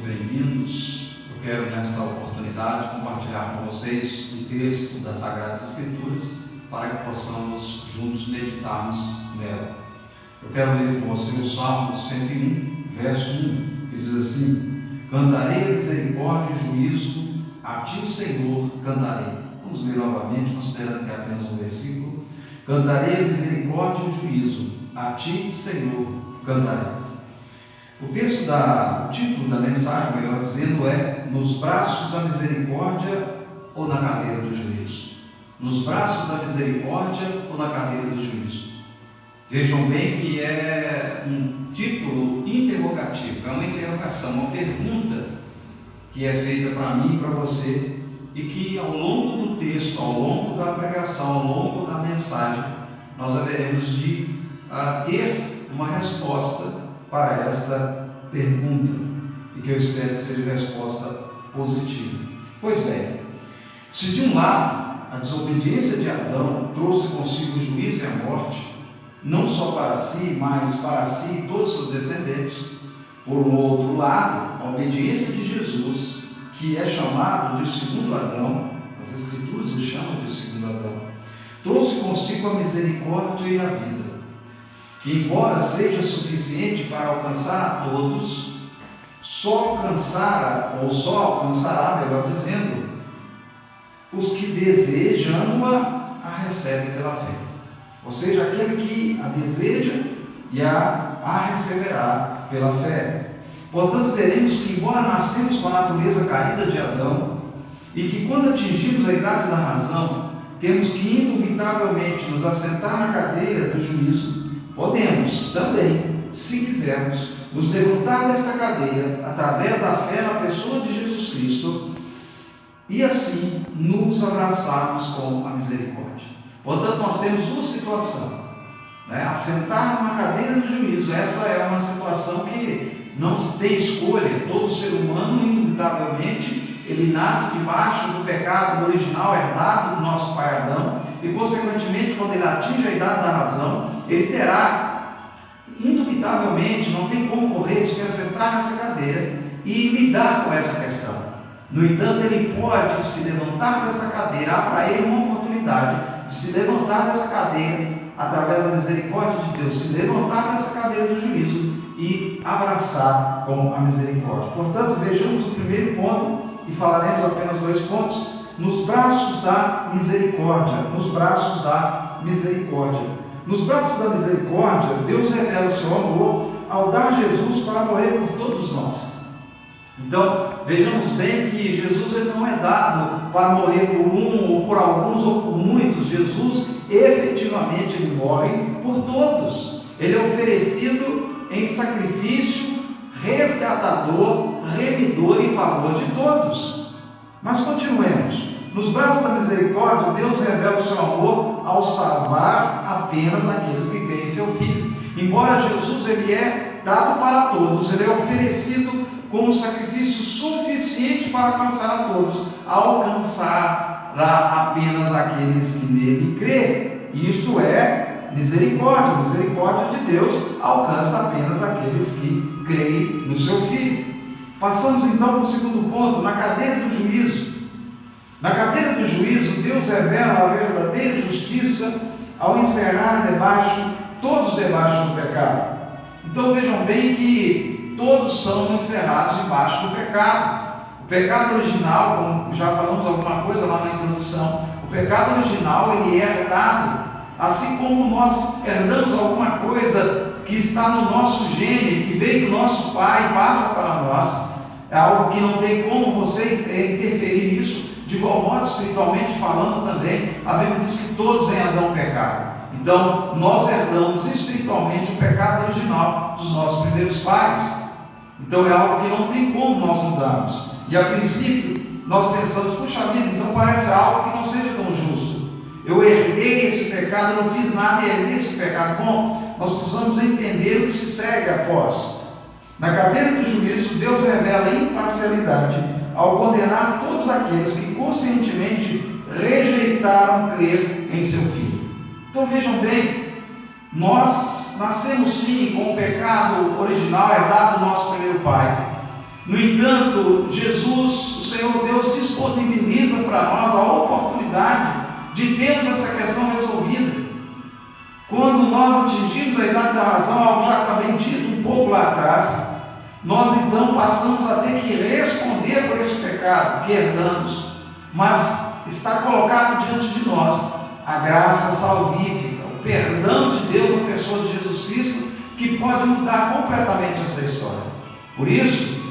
bem-vindos. Eu quero, nesta oportunidade, compartilhar com vocês um texto das Sagradas Escrituras para que possamos juntos meditarmos nela. Eu quero ler com você o Salmo 101, verso 1, que diz assim: Cantarei a misericórdia e juízo, a ti, Senhor, cantarei. Vamos ler novamente, considerando que é apenas um versículo. Cantarei a misericórdia e o juízo, a ti, Senhor, cantarei. O título da mensagem, melhor dizendo, é Nos braços da misericórdia ou na cadeira do juízo? Nos braços da misericórdia ou na cadeira do juízo? Vejam bem que é um título interrogativo, é uma interrogação, uma pergunta que é feita para mim e para você, e que ao longo do texto, ao longo da pregação, ao longo da mensagem, nós haveremos de ter uma resposta para esta pergunta, e que eu espero que seja resposta positiva. Pois bem, se de um lado a desobediência de Adão trouxe consigo o juízo e a morte, não só para si, mas para si e todos os seus descendentes, por um outro lado, a obediência de Jesus, que é chamado de segundo Adão, as Escrituras o chamam de segundo Adão, trouxe consigo a misericórdia e a vida, que, embora seja suficiente para alcançar a todos, só alcançará, melhor dizendo, os que desejam-a recebem pela fé. Ou seja, aquele que a deseja e a receberá pela fé. Portanto, veremos que, embora nascemos com a natureza caída de Adão, e que quando atingimos a idade da razão, temos que indubitavelmente nos assentar na cadeira do juízo, podemos também, se quisermos, nos levantar desta cadeira através da fé na pessoa de Jesus Cristo e assim nos abraçarmos com a misericórdia. Portanto, nós temos uma situação, assentar numa cadeira do juízo. Essa é uma situação que não se tem escolha. Todo ser humano, indubitavelmente, ele nasce debaixo do pecado original herdado do nosso pai Adão, e consequentemente, quando ele atinge a idade da razão, ele terá, indubitavelmente, não tem como correr de se assentar nessa cadeira e lidar com essa questão. No entanto, ele pode se levantar dessa cadeira. Há para ele uma oportunidade de se levantar dessa cadeira através da misericórdia de Deus, se levantar dessa cadeira do juízo e abraçar com a misericórdia. Portanto, vejamos o primeiro ponto e falaremos apenas 2 pontos: nos braços da misericórdia. Nos braços da misericórdia. Nos braços da misericórdia, Deus revela o seu amor ao dar Jesus para morrer por todos nós. Então, vejamos bem que Jesus ele não é dado para morrer por um, ou por alguns, ou por muitos. Jesus, efetivamente, ele morre por todos. Ele é oferecido em sacrifício resgatador, remidor em favor de todos. Mas continuemos. Nos braços da misericórdia, Deus revela o seu amor ao salvar apenas aqueles que creem em seu Filho. Embora Jesus ele é dado para todos, ele é oferecido como um sacrifício suficiente para alcançar a todos, alcançará apenas aqueles que nele crêem. Isto é misericórdia. A misericórdia de Deus alcança apenas aqueles que creem no seu Filho. Passamos então para o segundo ponto, na cadeira do juízo. Na cadeira do juízo, Deus revela a verdadeira justiça ao encerrar todos debaixo do pecado. Então vejam bem que todos são encerrados debaixo do pecado. O pecado original, como já falamos alguma coisa lá na introdução, o pecado original ele é herdado, assim como nós herdamos alguma coisa que está no nosso gene, que veio do nosso pai e passa para nós. É algo que não tem como você interferir nisso. De igual modo, espiritualmente falando também, a Bíblia diz que todos em Adão pecaram. Então, nós herdamos espiritualmente o pecado original dos nossos primeiros pais. Então, é algo que não tem como nós mudarmos. E a princípio, nós pensamos, puxa vida, então parece algo que não seja tão justo. Eu herdei esse pecado, eu não fiz nada e herdei esse pecado. Bom, nós precisamos entender o que se segue após. Na cadeira do juízo, Deus revela imparcialidade ao condenar todos aqueles que conscientemente rejeitaram crer em seu Filho. Então vejam bem, nós nascemos sim com o pecado original herdado do nosso primeiro pai, No entanto, Jesus, o Senhor Deus, disponibiliza para nós a oportunidade de termos essa questão resolvida. Quando nós atingimos a idade da razão, algo já está bem dito um pouco lá atrás, nós então passamos a ter que responder por esse pecado que herdamos, mas está colocado diante de nós a graça salvífica, o perdão de Deus na pessoa de Jesus Cristo, que pode mudar completamente essa história. Por isso,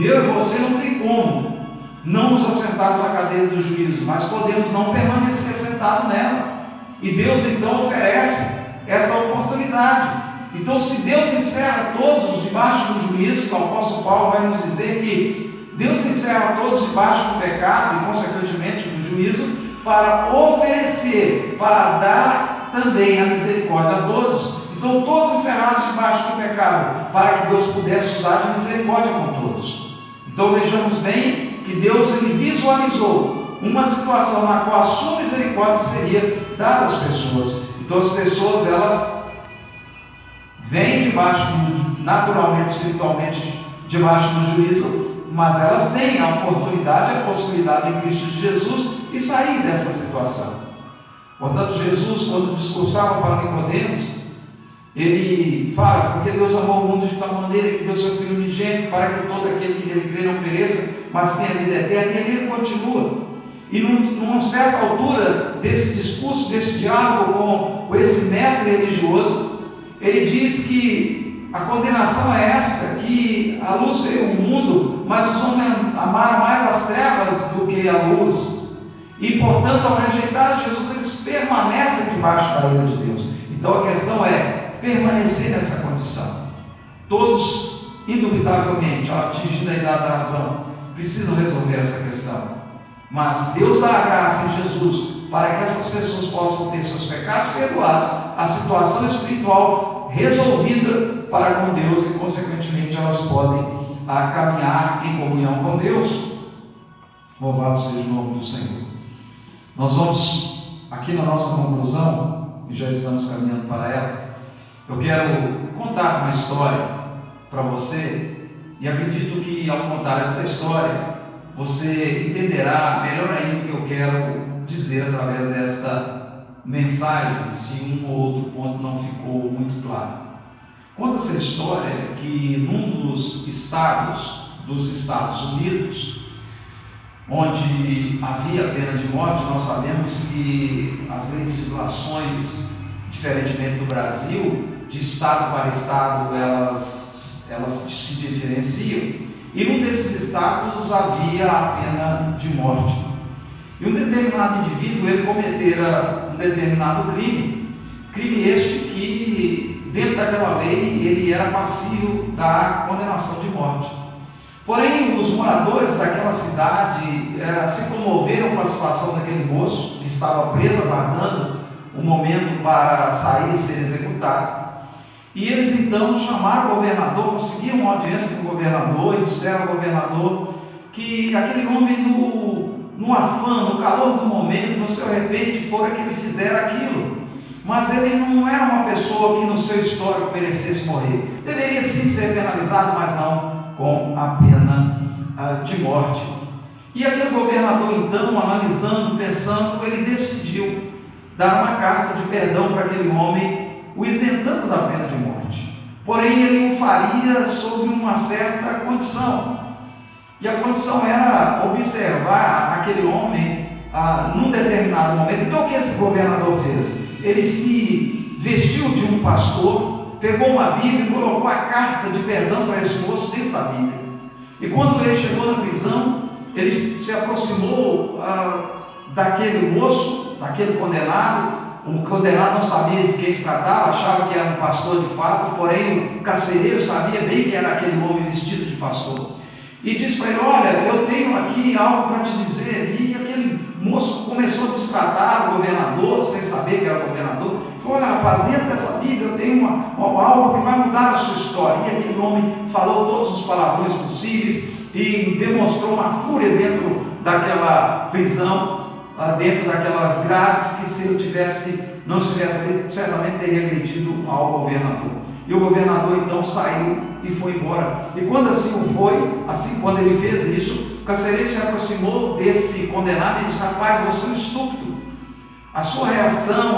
eu e você não tem como não nos assentarmos na cadeira do juízo, mas podemos não permanecer sentado nela, e Deus então oferece esta oportunidade. Então, se Deus encerra todos debaixo do juízo, o apóstolo Paulo vai nos dizer que Deus encerra todos debaixo do pecado e consequentemente do juízo, para oferecer, para dar também a misericórdia a todos. Então, todos encerrados debaixo do pecado, para que Deus pudesse usar de misericórdia com todos. Então, vejamos bem que Deus ele visualizou uma situação na qual a sua misericórdia seria dada às pessoas. Então, as pessoas, elas vêm debaixo, naturalmente, espiritualmente, debaixo do juízo, mas elas têm a oportunidade, a possibilidade em Cristo de Jesus de sair dessa situação. Portanto, Jesus, quando discursava para Nicodemos, ele fala, porque Deus amou o mundo de tal maneira que deu seu Filho unigênito, para que todo aquele que nele crê não pereça, mas tenha vida eterna. E ele continua. E numa certa altura desse discurso, desse diálogo com esse mestre religioso, ele diz que a condenação é esta, que a luz veio ao mundo, mas os homens amaram mais as trevas do que a luz. E, portanto, ao rejeitar Jesus, eles permanecem debaixo da ira de Deus. Então, a questão é permanecer nessa condição. Todos, indubitavelmente, atingindo a idade da razão, precisam resolver essa questão. Mas Deus dá a graça em Jesus para que essas pessoas possam ter seus pecados perdoados, a situação espiritual resolvida para com Deus e, consequentemente, elas podem caminhar em comunhão com Deus. Louvado seja o nome do Senhor. Nós vamos, aqui na nossa conclusão, e já estamos caminhando para ela, eu quero contar uma história para você, e acredito que ao contar esta história, você entenderá melhor ainda o que eu quero dizer através desta mensagem, se um ou outro ponto não ficou muito claro. Conta-se a história que num dos estados dos Estados Unidos, onde havia a pena de morte, nós sabemos que as legislações, diferentemente do Brasil, de estado para estado, elas se diferenciam. E num desses estados havia a pena de morte. E um determinado indivíduo, ele cometera um determinado crime este que, dentro daquela lei, ele era passível da condenação de morte. Porém, os moradores daquela cidade se comoveram com a situação daquele moço, que estava preso, aguardando o momento para sair e ser executado. E eles então chamaram o governador, conseguiram uma audiência com o governador e disseram ao governador que aquele homem, no afã, no calor do momento, no seu repente, fora que ele fizera aquilo. Mas ele não era uma pessoa que no seu histórico merecesse morrer. Deveria sim ser penalizado, mas não com a pena de morte. E aquele governador então, analisando, pensando, ele decidiu dar uma carta de perdão para aquele homem, o isentando da pena de morte. Porém, ele o faria sob uma certa condição. E a condição era observar aquele homem num determinado momento. Então, o que esse governador fez? Ele se vestiu de um pastor, pegou uma Bíblia e colocou a carta de perdão para esse moço dentro da Bíblia. E quando ele chegou na prisão, ele se aproximou daquele moço, daquele condenado. O condenado não sabia de quem se tratava, achava que era um pastor de fato, porém o carcereiro sabia bem que era aquele homem vestido de pastor. E disse para ele: olha, eu tenho aqui algo para te dizer. E aquele moço começou a destratar o governador, sem saber que era o governador. Falou: olha, rapaz, dentro dessa Bíblia eu tenho algo que vai mudar a sua história. E aquele homem falou todos os palavrões possíveis e demonstrou uma fúria dentro daquela prisão, dentro daquelas grades, que se ele não estivesse ali, certamente teria agredido ao governador. E o governador então saiu e foi embora. E quando assim foi, assim quando ele fez isso, o carcereiro se aproximou desse condenado e disse: rapaz, você é um estúpido. A sua reação,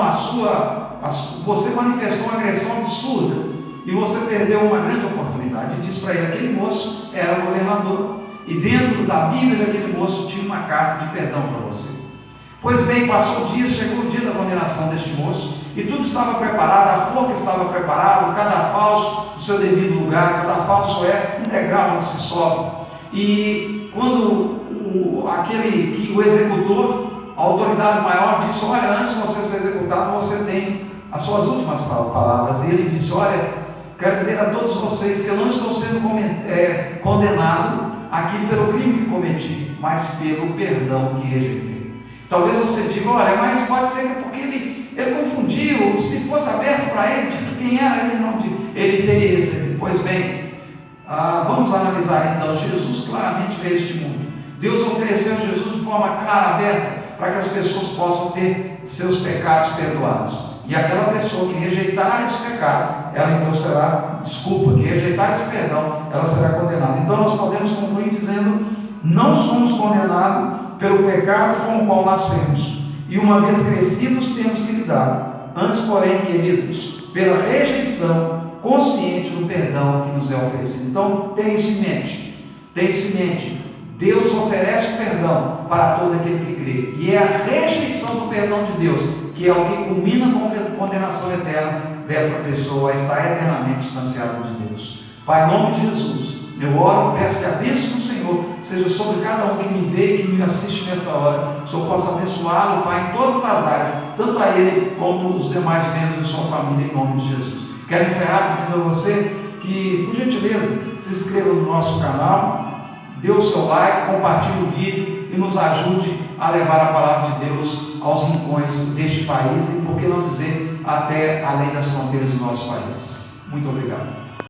você manifestou uma agressão absurda e você perdeu uma grande oportunidade. E disse para ele: aquele moço era o governador e dentro da Bíblia daquele moço tinha uma carta de perdão para você. Pois bem, passou o dia, chegou o dia da condenação deste moço e tudo estava preparado, a forca estava preparada, o cadafalso no seu devido lugar. O cadafalso é um degrau onde se sobe. E quando o executor, a autoridade maior, disse: olha, antes de você ser executado, você tem as suas últimas palavras. E ele disse: olha, quero dizer a todos vocês que eu não estou sendo condenado aqui pelo crime que cometi, mas pelo perdão que rejeitei. Talvez você diga: olha, mas pode ser que porque ele confundiu, se fosse aberto para ele, dito quem era, ele teria recebido. Pois bem, vamos analisar então. Jesus claramente veio a este mundo. Deus ofereceu Jesus de forma clara, aberta, para que as pessoas possam ter seus pecados perdoados. E aquela pessoa que rejeitar esse pecado, ela então será, que rejeitar esse perdão, ela será condenada. Então nós podemos concluir dizendo: não somos condenados pelo pecado com o qual nascemos, e uma vez crescidos temos que lidar. Antes, porém, queridos, pela rejeição consciente do perdão que nos é oferecido. Então tenha isso em mente. Deus oferece perdão para todo aquele que crê, e é a rejeição do perdão de Deus que é o que culmina com a condenação eterna dessa pessoa a estar eternamente distanciada de Deus. Pai, em nome de Jesus, eu oro, peço que a bênção do Senhor seja sobre cada um que me vê e que me assiste nesta hora. O Senhor possa abençoá-lo, Pai, em todas as áreas, tanto a ele como os demais membros de sua família, em nome de Jesus. Quero encerrar pedindo a você que, por gentileza, se inscreva no nosso canal, dê o seu like, compartilhe o vídeo e nos ajude a levar a palavra de Deus aos rincões deste país e, por que não dizer, até além das fronteiras do nosso país. Muito obrigado.